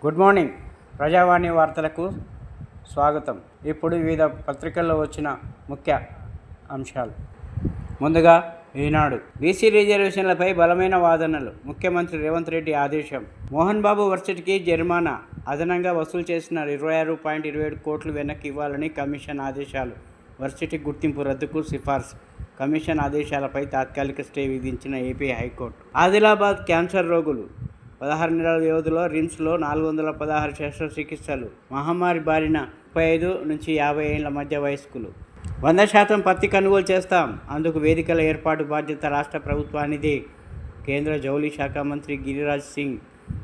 Good morning. ప్రజావాణి వార్తలకు స్వాగతం. ఇప్పుడు వివిధ పత్రికల్లో వచ్చిన ముఖ్య అంశాలు. ముందుగా ఈనాడు. బీసీ రిజర్వేషన్లపై బలమైన వాదనలు. ముఖ్యమంత్రి రేవంత్ రెడ్డి ఆదేశం. మోహన్ బాబు వర్సిటీకి జరిమానా అదనంగా వసూలు చేసిన 26.27 కోట్లు వెనక్కి ఇవ్వాలని కమిషన్ ఆదేశాలు. వర్సిటీ గుర్తింపు రద్దుకు సిఫార్సు. కమిషన్ ఆదేశాలపై తాత్కాలిక స్టే విధించిన ఏపీ హైకోర్టు. ఆదిలాబాద్ క్యాన్సర్ రోగులు 16 నెలల వ్యవధిలో రిమ్స్లో 416 శస్త్రచికిత్సలు. మహమ్మారి బారిన 35 నుంచి 50 ఏళ్ల మధ్య వయస్కులు. 100% పత్తి కొనుగోలు చేస్తాం. అందుకు వేదికల ఏర్పాటు బాధ్యత రాష్ట్ర ప్రభుత్వానిదే. కేంద్ర జౌళి శాఖ మంత్రి గిరిరాజ్ సింగ్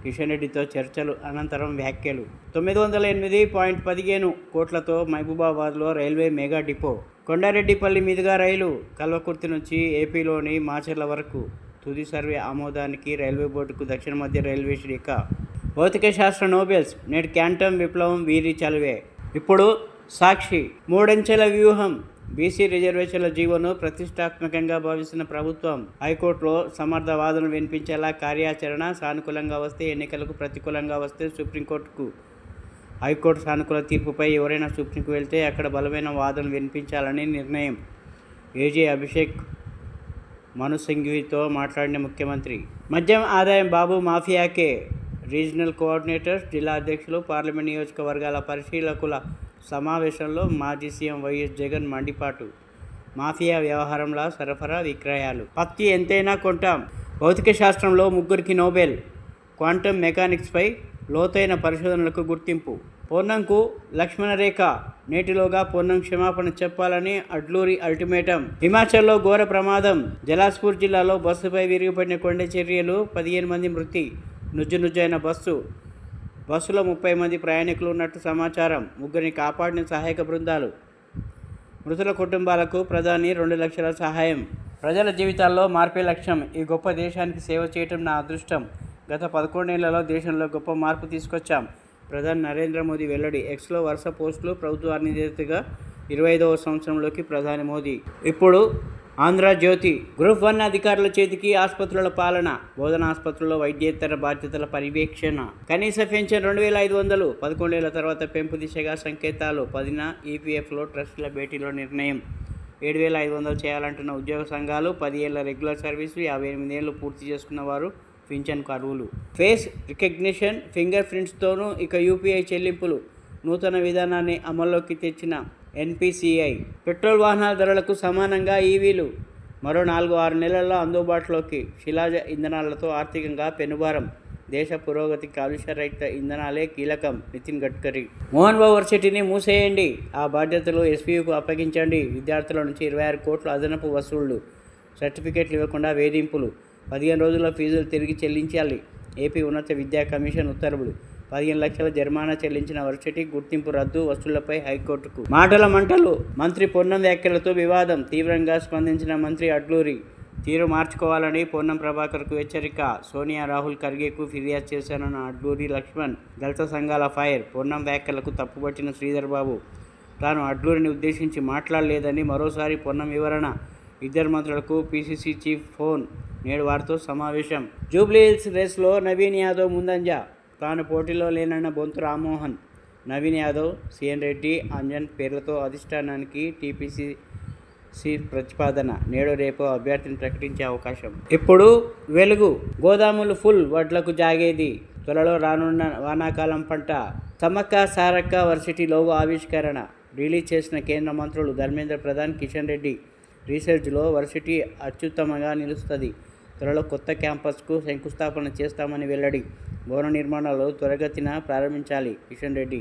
కిషన్ రెడ్డితో చర్చలు అనంతరం వ్యాఖ్యలు. 908.15 కోట్లతో మహబూబాబాద్లో రైల్వే మెగా డిపో. కొండారెడ్డిపల్లి మీదుగా రైలు కల్వకుర్తి నుంచి ఏపీలోని మాచర్ల వరకు తుది సర్వే ఆమోదానికి రైల్వే బోర్డుకు దక్షిణ మధ్య రైల్వే శాఖ. భౌతిక శాస్త్ర నోబెల్స్ నేటి క్వాంటమ్ విప్లవం వీరి చలివే. ఇప్పుడు సాక్షి. మూడంచెల వ్యూహం. బీసీ రిజర్వేషన్ల జీవోను ప్రతిష్టాత్మకంగా భావిస్తున్న ప్రభుత్వం హైకోర్టులో సమర్థ వాదనలు వినిపించేలా కార్యాచరణ. సానుకూలంగా వస్తే ఎన్నికలకు, ప్రతికూలంగా వస్తే సుప్రీంకోర్టుకు. హైకోర్టు సానుకూల తీర్పుపై ఎవరైనా సుప్రీంకు వెళ్తే అక్కడ బలమైన వాదనలు వినిపించాలని నిర్ణయం. ఏజీ అభిషేక్ మను సింఘ్వితో మాట్లాడిన ముఖ్యమంత్రి. మద్యం ఆదాయం బాబు మాఫియాకే. రీజనల్ కోఆర్డినేటర్స్, జిల్లా అధ్యక్షులు, పార్లమెంట్ నియోజకవర్గాల పరిశీలకుల సమావేశంలో మాజీ సీఎం వైఎస్ జగన్ మండిపాటు. మాఫియా వ్యవహారంలో సరఫరా, విక్రయాలు. పత్తి ఎంతైనా కొంటాం. భౌతిక శాస్త్రంలో 3కి నోబెల్. క్వాంటమ్ మెకానిక్స్పై లోతైన పరిశోధనలకు గుర్తింపు. పొన్నంకు లక్ష్మణరేఖ. నేటిలోగా పొన్నం క్షమాపణ చెప్పాలని అడ్లూరి అల్టిమేటం. హిమాచల్లో ఘోర ప్రమాదం. జలాస్పూర్ జిల్లాలో బస్సుపై విరిగిపడిన కొండ చర్యలు. 15 మంది మృతి. నుజ్జునుజ్జైన బస్సులో 30 మంది ప్రయాణికులు ఉన్నట్టు సమాచారం. 3ని కాపాడిన సహాయక బృందాలు. మృతుల కుటుంబాలకు ప్రధాని 2 లక్షల సహాయం. ప్రజల జీవితాల్లో మార్పే లక్ష్యం. ఈ గొప్ప దేశానికి సేవ చేయటం నా అదృష్టం. గత 11 ఏళ్లలో దేశంలో గొప్ప మార్పు తీసుకొచ్చాం. ప్రధాని నరేంద్ర మోదీ వెల్లడి. ఎక్స్లో వరుస పోస్టులు. ప్రభుత్వాధినేతగా 25వ సంవత్సరంలోకి ప్రధాని మోదీ. ఇప్పుడు ఆంధ్రజ్యోతి. గ్రూప్ 1 అధికారుల చేతికి ఆసుపత్రుల పాలన. బోధనా ఆసుపత్రుల్లో వైద్యేతర బాధ్యతల పర్యవేక్షణ. కనీస పెన్షన్ 2500. 11 ఏళ్ల తర్వాత పెంపు దిశగా సంకేతాలు. 10న ఈపీఎఫ్లో ట్రస్టుల భేటీలో నిర్ణయం. 7500 చేయాలంటున్న ఉద్యోగ సంఘాలు. 10 ఏళ్ల రెగ్యులర్ సర్వీసు. 58 ఏళ్లు పూర్తి చేసుకున్న వారు పింఛన్కు అర్హులు. ఫేస్ రికగ్నిషన్, ఫింగర్ ప్రింట్స్తోనూ ఇక యూపీఐ చెల్లింపులు. నూతన విధానాన్ని అమల్లోకి తెచ్చిన ఎన్పీసీఐ. పెట్రోల్ వాహనాల ధరలకు సమానంగా ఈవీలు మరో 4-6 నెలల్లో అందుబాటులోకి. శిలాజ ఇంధనాలతో ఆర్థికంగా పెనుభారం. దేశ పురోగతికి కాలుష్య రహిత ఇంధనాలే కీలకం. నితిన్ గడ్కరీ. మోహన్ బాబు వర్సిటీని మూసేయండి. ఆ బాధ్యతలు ఎస్పీయూకు అప్పగించండి. విద్యార్థుల నుంచి 26 కోట్ల అదనపు వసూళ్లు. సర్టిఫికెట్లు ఇవ్వకుండా వేధింపులు. 15 రోజుల్లో ఫీజులు తిరిగి చెల్లించాలి. ఏపీ ఉన్నత విద్యా కమిషన్ ఉత్తర్వులు. 15 లక్షల జరిమానా చెల్లించిన వర్సిటీ గుర్తింపు రద్దు. వసూళ్లపై హైకోర్టుకు. మాటల మంటలు. మంత్రి పొన్నం వ్యాఖ్యలతో వివాదం. తీవ్రంగా స్పందించిన మంత్రి అడ్లూరి. తీరు మార్చుకోవాలని పొన్నం ప్రభాకర్కు హెచ్చరిక. సోనియా, రాహుల్ ఖర్గేకు ఫిర్యాదు చేశానన్న అడ్లూరి లక్ష్మణ్. దళిత సంఘాల ఫైర్. పొన్నం వ్యాఖ్యలకు తప్పుపట్టిన శ్రీధర్ బాబు. తాను అడ్లూరిని ఉద్దేశించి మాట్లాడలేదని మరోసారి పొన్నం వివరణ. ఇద్దరు మంత్రులకు పీసీసీ చీఫ్ ఫోన్. నేడు వారితో సమావేశం. జూబ్లీహిల్స్ రేస్లో నవీన్ యాదవ్ ముందంజ. తాను పోటీలో లేనన్న బొంతు రామ్మోహన్. నవీన్ యాదవ్, సీఎన్ రెడ్డి, అంజన్ పేర్లతో అధిష్టానానికి టీపీసీసీ ప్రతిపాదన. నేడు రేపు అభ్యర్థిని ప్రకటించే అవకాశం. ఇప్పుడు వెలుగు. గోదాములు ఫుల్. వడ్లకు జాగేది. త్వరలో రానున్న వానాకాలం పంట. సమ్మక్క సారక్క వర్సిటీ లోగో ఆవిష్కరణ. రిలీజ్ చేసిన కేంద్ర మంత్రులు ధర్మేంద్ర ప్రధాన్, కిషన్ రెడ్డి. రీసెర్చ్లో వర్సిటీ అత్యుత్తమంగా నిలుస్తుంది. త్వరలో కొత్త క్యాంపస్కు శంకుస్థాపన చేస్తామని వెల్లడి. భవన నిర్మాణాలు త్వరగతిన ప్రారంభించాలి. కిషన్ రెడ్డి.